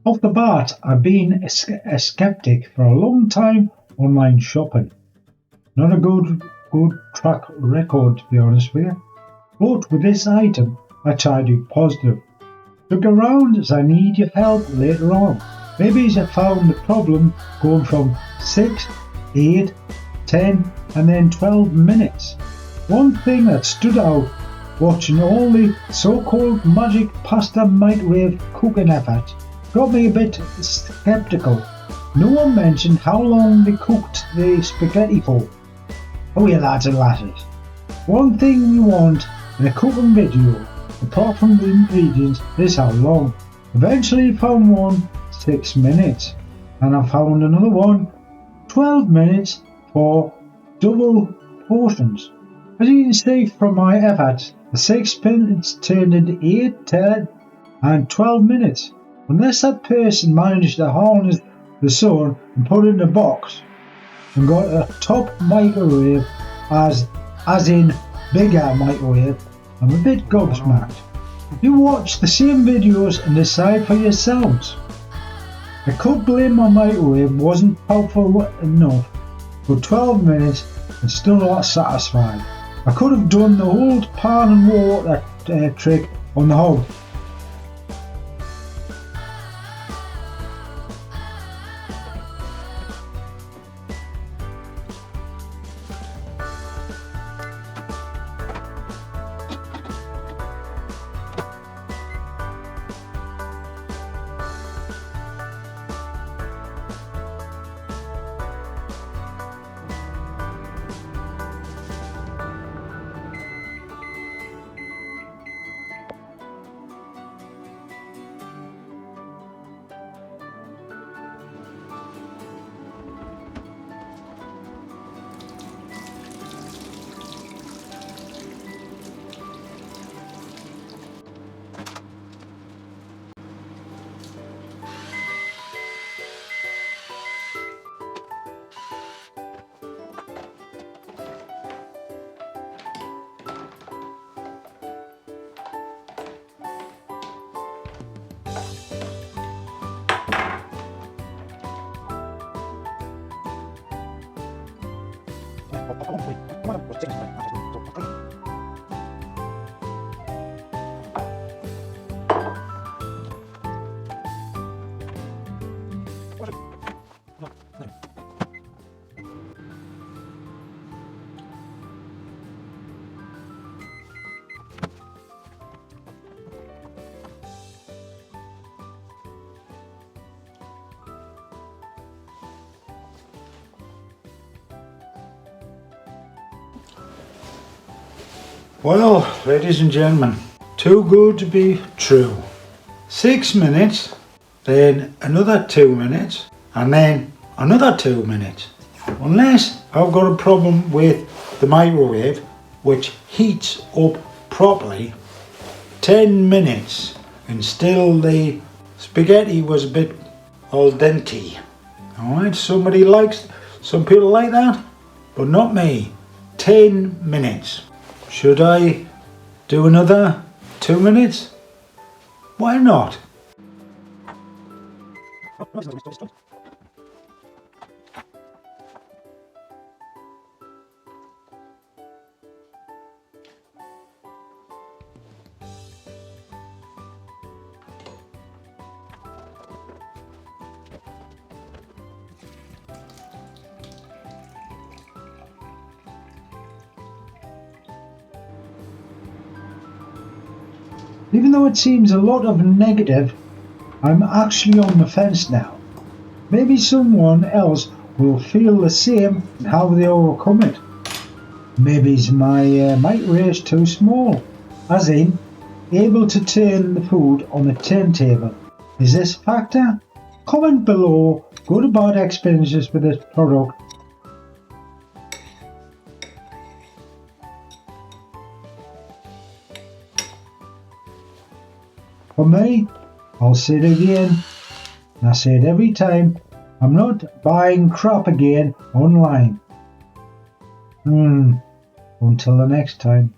Off the bat, I've been a skeptic for a long time online shopping. Not a good track record, to be honest with you. But with this item, I tried to be positive. Look around as I need your help later on. Maybe I found the problem going from 6, 8, 10 and then 12 minutes. One thing that stood out watching all the so-called magic pasta microwave cooking efforts got me a bit skeptical. No one mentioned how long they cooked the spaghetti for. Oh yeah, lads and lasses. One thing we want in a cooking video, apart from the ingredients, is how long. Eventually found one 6 minutes, and I found another one 12 minutes for double portions. As you can see from my efforts, the 6 minutes turned into 8, 10 and 12 minutes. Unless that person managed to harness the sun and put it in a box and got a top microwave as in bigger microwave, I'm a bit gobsmacked. You watch the same videos and decide for yourselves. I could blame my microwave wasn't powerful enough, but 12 minutes and still not satisfied. I could have done the whole pan and water trick on the hob. Well, ladies and gentlemen, too good to be true. 6 minutes, then another 2 minutes, and then another 2 minutes. Unless I've got a problem with the microwave, which heats up properly, 10 minutes, and still the spaghetti was a bit al dente. Alright, some people like that, but not me. 10 minutes. Should I do another 2 minutes? Why not? Even though it seems a lot of negative, I'm actually on the fence now. Maybe someone else will feel the same and how they overcome it. Maybe my microwave too small, as in able to turn the food on the turntable. Is this a factor? Comment below good or bad experiences with this product. For me, I'll say it again, and I say it every time, I'm not buying crap again online. Until the next time.